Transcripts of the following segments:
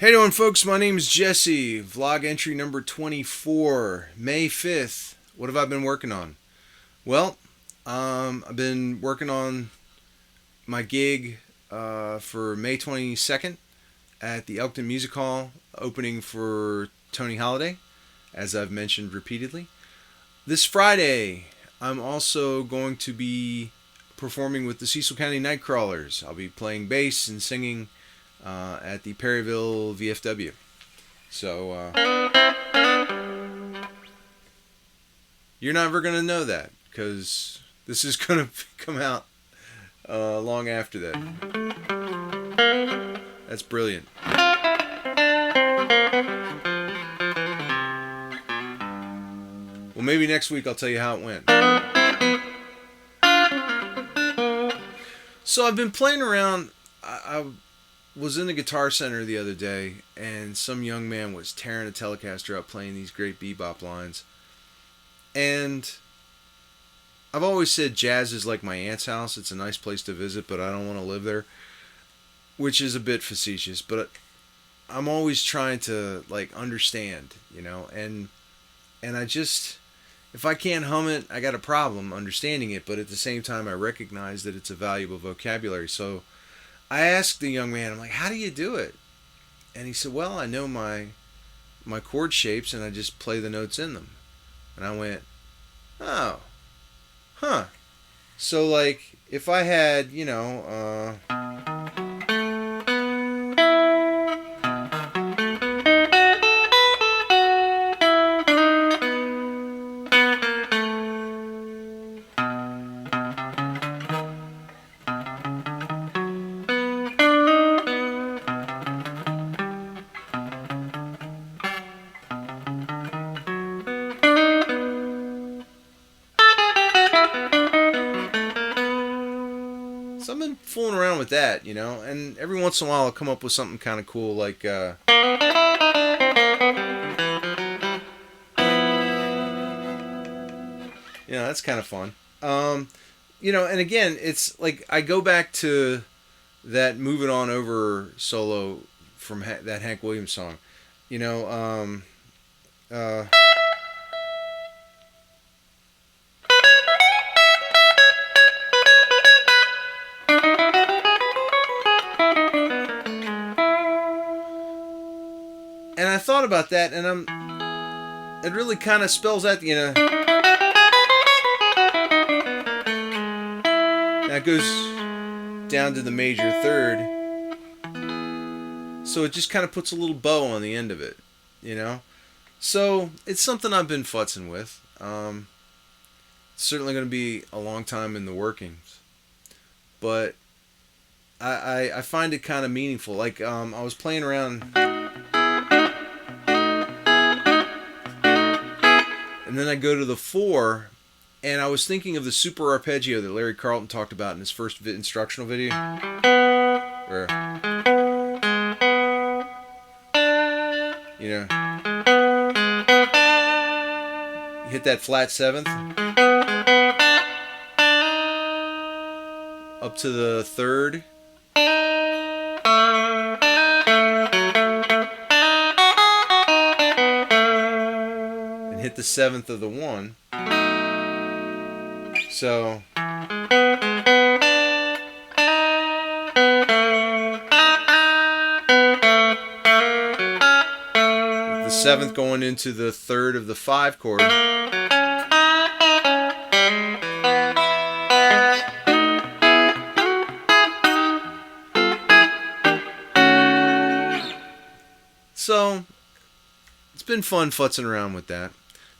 Hey doing folks, my name is Jesse. Vlog entry number 24, May 5th. What have I been working on? Well, I've been working on my gig for May 22nd at the Elkton Music Hall, opening for Tony Holiday, as I've mentioned repeatedly. This Friday, I'm also going to be performing with the Cecil County Nightcrawlers. I'll be playing bass and singing at the Perryville VFW. So, you're never going to know that because this is going to come out long after that. That's brilliant. Well, maybe next week I'll tell you how it went. So I've been playing around. I was in the Guitar Center the other day, and some young man was tearing a Telecaster up playing these great bebop lines. And I've always said jazz is like my aunt's house. It's a nice place to visit, but I don't want to live there, which is a bit facetious. But I'm always trying to understand, and I just, if I can't hum it, I got a problem understanding it. But at the same time, I recognize that it's a valuable vocabulary. So I asked the young man, I'm like, how do you do it? And he said, well, I know my chord shapes and I just play the notes in them. And I went, oh, huh. So if I had, so I've been fooling around with that, and every once in a while I'll come up with something kind of cool, that's kind of fun. And again, it's like I go back to that "Moving On Over" solo from that Hank Williams song, uh, and I thought about that, and it really kind of spells out, that goes down to the major third, so it just kind of puts a little bow on the end of it, So it's something I've been futzing with. It's certainly going to be a long time in the workings, but I find it kind of meaningful. I was playing around, and then I go to the 4, and I was thinking of the super arpeggio that Larry Carlton talked about in his first instructional video. Where, you hit that flat 7th up to the 3rd. And hit the 7th of the 1. So the 7th going into the 3rd of the 5 chord. So it's been fun futzing around with that.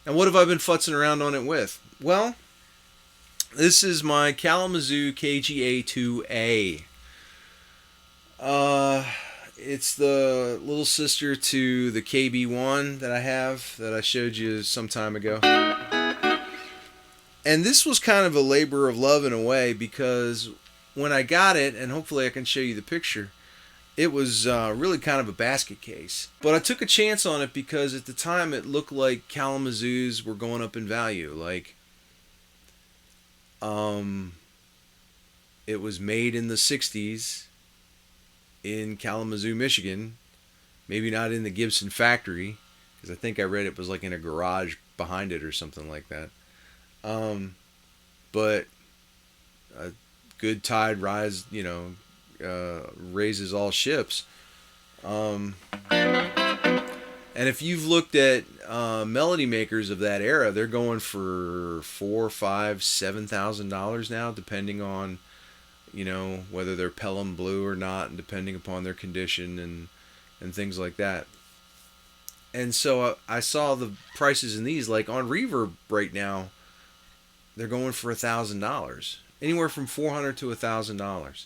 And what have I been futzing around on it with? Well, this is my Kalamazoo KG2A. It's the little sister to the KB1 that I have, that I showed you some time ago. And this was kind of a labor of love in a way, because when I got it, and hopefully I can show you the picture, it was really kind of a basket case. But I took a chance on it because at the time it looked like Kalamazoo's were going up in value. It was made in the 60s in Kalamazoo, Michigan, Maybe not in the Gibson factory, because I think I read it was like in a garage behind it or something like that. But a good tide raises all ships. Um, and if you've looked at melody makers of that era, they're going for $4, $5, $7,000 now, depending on whether they're Pelham blue or not, and depending upon their condition and things like that. And so I saw the prices in these, like on Reverb right now, they're going for $1,000, anywhere from $400 to $1,000,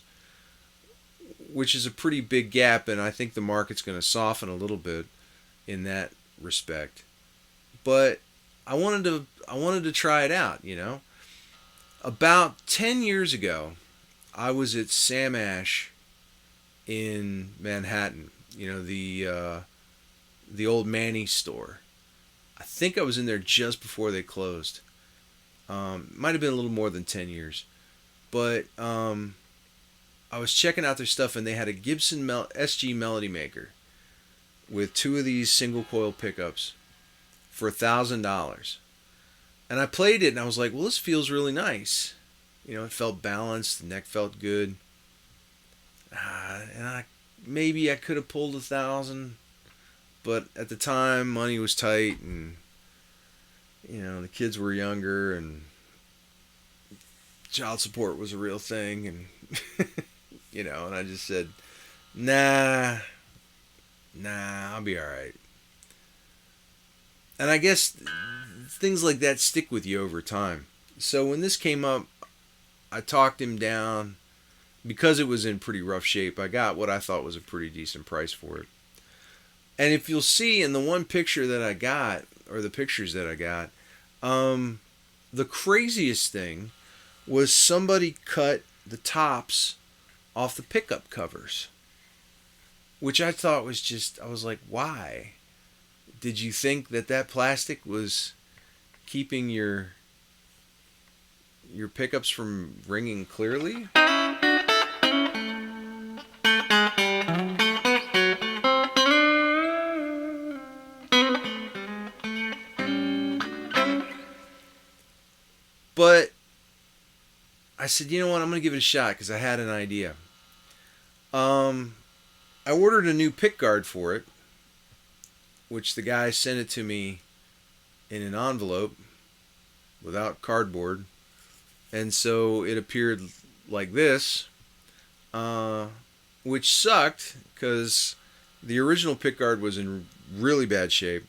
which is a pretty big gap, and I think the market's going to soften a little bit in that respect. But I wanted to try it out. About 10 years ago, I was at Sam Ash in Manhattan. The old Manny store. I think I was in there just before they closed. Might have been a little more than 10 years. But I was checking out their stuff, and they had a Gibson SG Melody Maker with 2 of these single coil pickups for $1,000. And I played it, and I was like, well, this feels really nice. It felt balanced, the neck felt good. And maybe I could have pulled 1,000, but at the time, money was tight, and the kids were younger, and child support was a real thing, and and I just said, nah, I'll be all right. And I guess things like that stick with you over time. So when this came up, I talked him down. Because it was in pretty rough shape, I got what I thought was a pretty decent price for it. And if you'll see in the one picture that I got, or the pictures that I got, the craziest thing was somebody cut the tops off the pickup covers. Which I thought was just, I was like, why? Did you think that plastic was keeping your pickups from ringing clearly? But I said, you know what, I'm going to give it a shot because I had an idea. I ordered a new pick guard for it, which the guy sent it to me in an envelope without cardboard. And so it appeared like this, which sucked because the original pick guard was in really bad shape.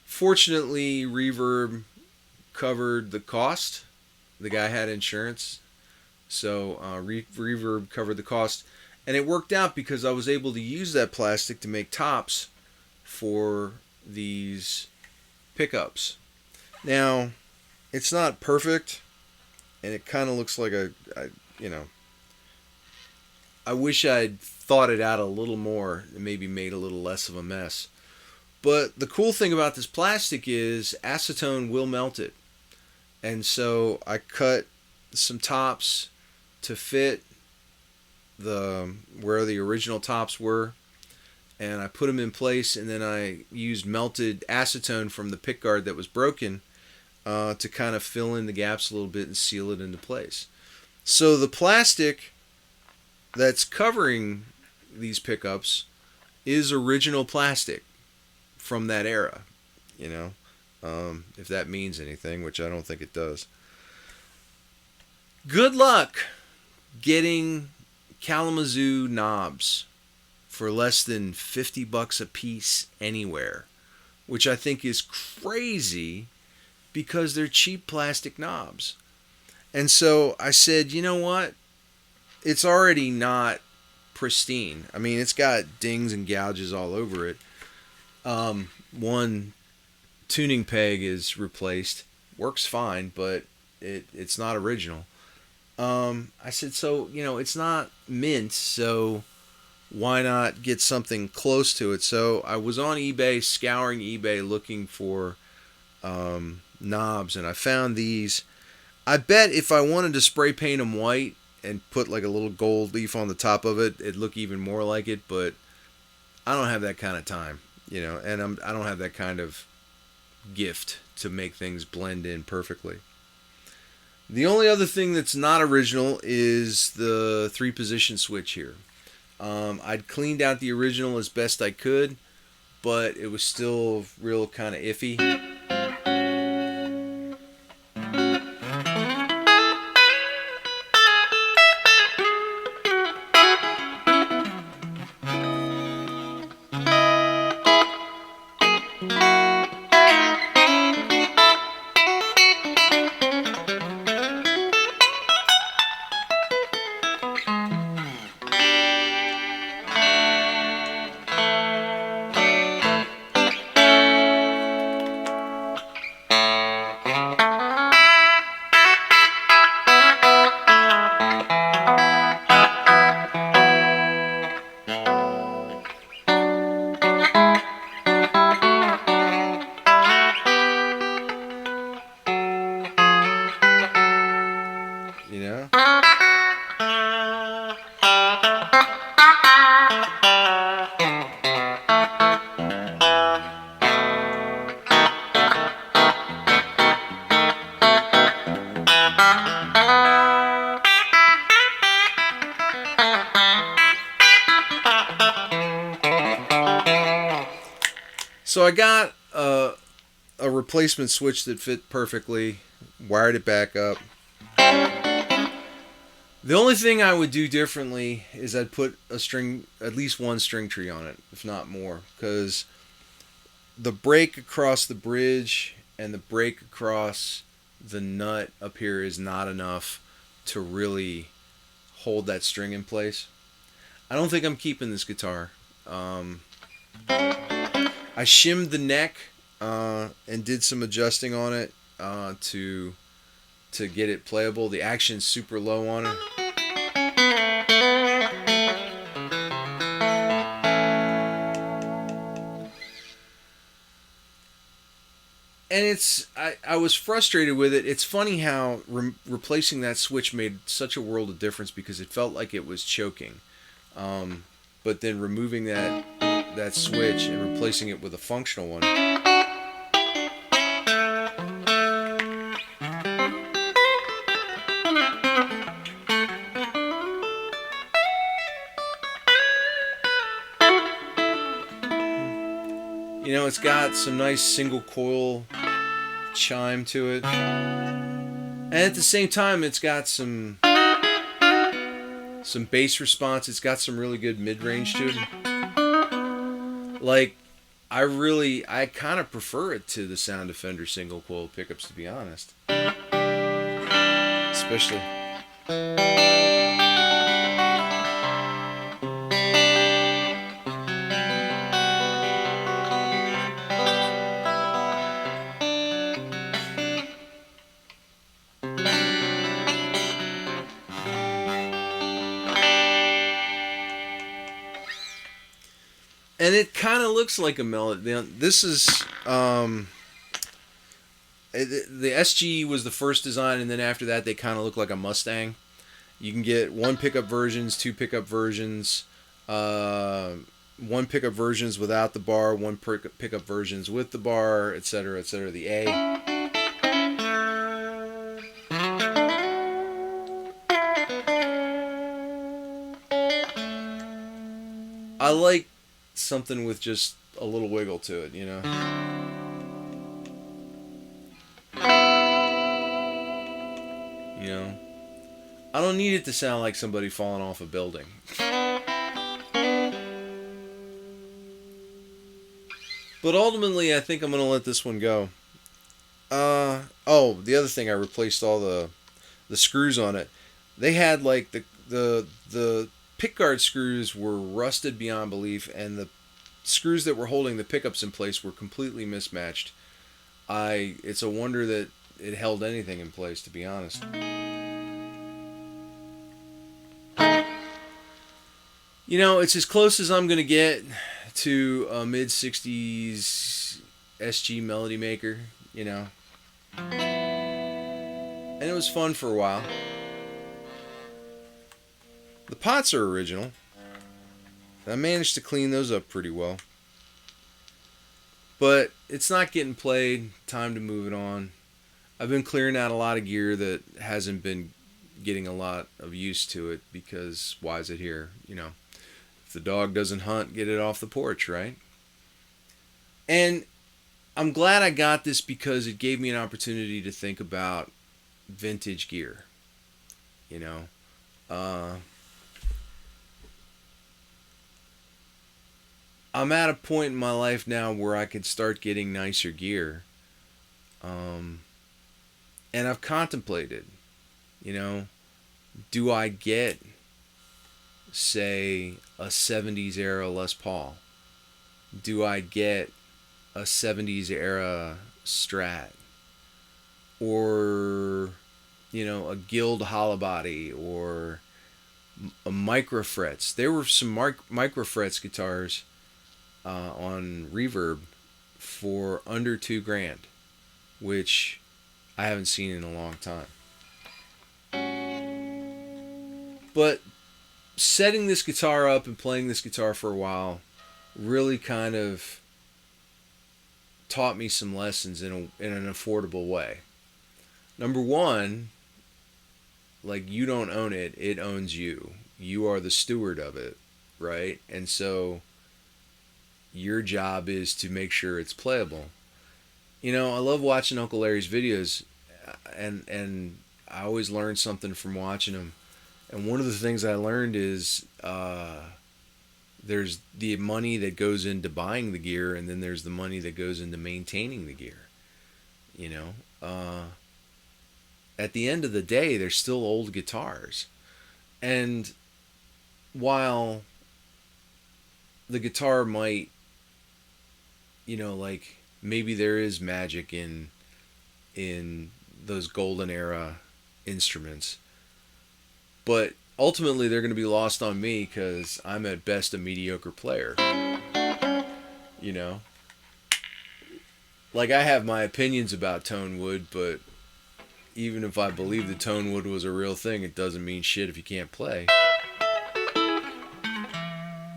Fortunately, Reverb covered the cost. The guy had insurance, so Reverb covered the cost, and it worked out because I was able to use that plastic to make tops for these pickups. Now, it's not perfect, and it kind of looks like I wish I'd thought it out a little more and maybe made a little less of a mess. But the cool thing about this plastic is acetone will melt it. And so I cut some tops to fit where the original tops were, and I put them in place, and then I used melted acetone from the pickguard that was broken to kind of fill in the gaps a little bit and seal it into place. So the plastic that's covering these pickups is original plastic from that era, if that means anything, which I don't think it does. Good luck getting Kalamazoo knobs for less than $50 a piece anywhere, which I think is crazy because they're cheap plastic knobs. And so I said, you know what? It's already not pristine. I mean, it's got dings and gouges all over it. One tuning peg is replaced. Works fine, but it's not original. I said, so, it's not mint, so why not get something close to it? So I was on eBay, scouring eBay, looking for knobs, and I found these. I bet if I wanted to spray paint them white and put like a little gold leaf on the top of it, it'd look even more like it, but I don't have that kind of time, and I don't have that kind of gift to make things blend in perfectly. The only other thing that's not original is the 3-position switch here. I'd cleaned out the original as best I could, but it was still real kind of iffy. You know? So I got a replacement switch that fit perfectly, wired it back up. The only thing I would do differently is I'd put a string, at least one string tree on it, if not more, because the break across the bridge and the break across the nut up here is not enough to really hold that string in place. I don't think I'm keeping this guitar. I shimmed the neck and did some adjusting on it to get it playable. The action's super low on it. And I was frustrated with it. It's funny how replacing that switch made such a world of difference because it felt like it was choking. But then removing that switch and replacing it with a functional one. It's got some nice single coil chime to it. And at the same time, it's got some bass response. It's got some really good mid-range to it. Like, I kind of prefer it to the Sound Defender single coil pickups, to be honest. Especially. And it kind of looks like a melody. This is the SG was the first design, and then after that they kind of look like a Mustang. You can get 1 pickup versions, 2 pickup versions, 1 pickup versions without the bar, 1 pickup versions with the bar, etc., etc. The A. I like something with just a little wiggle to it, I don't need it to sound like somebody falling off a building. But ultimately, I think I'm going to let this one go. The other thing, I replaced all the screws on it. They had like the pickguard screws were rusted beyond belief, and the screws that were holding the pickups in place were completely mismatched. It's a wonder that it held anything in place, to be honest. It's as close as I'm going to get to a mid-60s SG Melody Maker, And it was fun for a while. The pots are original. I managed to clean those up pretty well. But it's not getting played. Time to move it on. I've been clearing out a lot of gear that hasn't been getting a lot of use to it because why is it here? If the dog doesn't hunt, get it off the porch, right? And I'm glad I got this because it gave me an opportunity to think about vintage gear. You know, uh, I'm at a point in my life now where I could start getting nicer gear. Um, and I've contemplated, you know, do I get, say, a 70s era Les Paul? Do I get a 70s era Strat? Or, a Guild hollow body or a micro frets? There were some micro frets guitars on Reverb for under $2,000, which I haven't seen in a long time. But setting this guitar up and playing this guitar for a while really kind of taught me some lessons in an affordable way. Number one, like, you don't own it, it owns you. You are the steward of it, right? And so your job is to make sure it's playable. I love watching Uncle Larry's videos, and I always learn something from watching them. And one of the things I learned is there's the money that goes into buying the gear, and then there's the money that goes into maintaining the gear. You know, at the end of the day, they're still old guitars, and while the guitar might, like, maybe there is magic in those golden era instruments, but ultimately they're going to be lost on me because I'm at best a mediocre player. You know, like, I have my opinions about tone wood, but even if I believe the tone wood was a real thing, it doesn't mean shit if you can't play.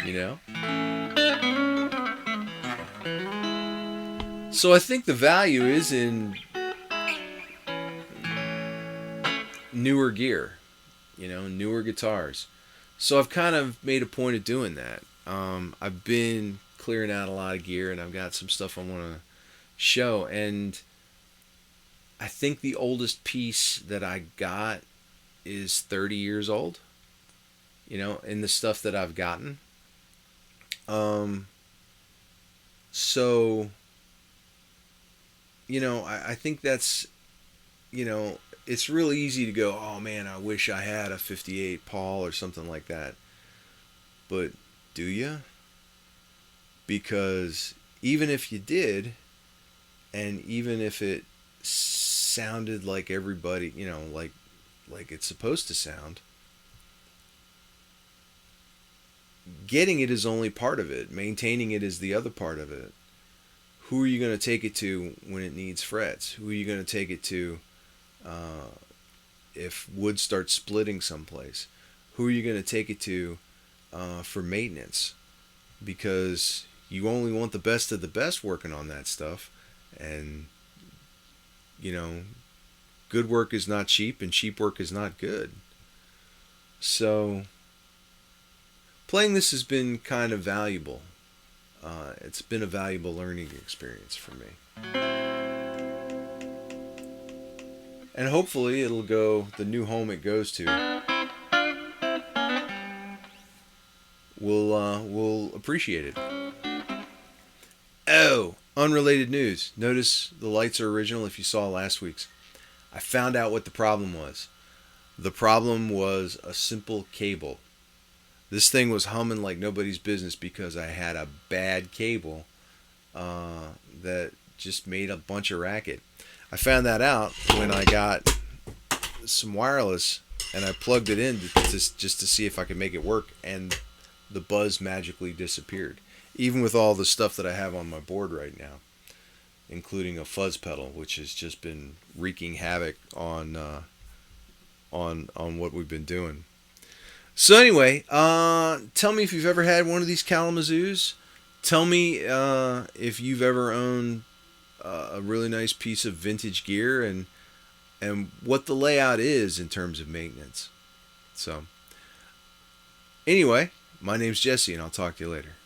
You know? So I think the value is in newer gear, newer guitars. So I've kind of made a point of doing that. I've been clearing out a lot of gear, and I've got some stuff I want to show. And I think the oldest piece that I got is 30 years old, in the stuff that I've gotten. So, I think that's, it's really easy to go, oh man, I wish I had a 58 Paul or something like that. But do you? Because even if you did, and even if it sounded like everybody, like it's supposed to sound, getting it is only part of it. Maintaining it is the other part of it. Who are you going to take it to when it needs frets? Who are you going to take it to if wood starts splitting someplace? Who are you going to take it to for maintenance? Because you only want the best of the best working on that stuff. And, good work is not cheap, and cheap work is not good. So playing this has been kind of valuable. It's been a valuable learning experience for me. And hopefully it'll go, the new home it goes to will appreciate it. Oh, unrelated news. Notice the lights are original if you saw last week's. I found out what the problem was. The problem was a simple cable. This thing was humming like nobody's business because I had a bad cable that just made a bunch of racket. I found that out when I got some wireless and I plugged it in just to see if I could make it work, and the buzz magically disappeared. Even with all the stuff that I have on my board right now, including a fuzz pedal, which has just been wreaking havoc on what we've been doing. So anyway, tell me if you've ever had one of these Kalamazoos. Tell me if you've ever owned a really nice piece of vintage gear, and what the layout is in terms of maintenance. So anyway, my name's Jesse, and I'll talk to you later.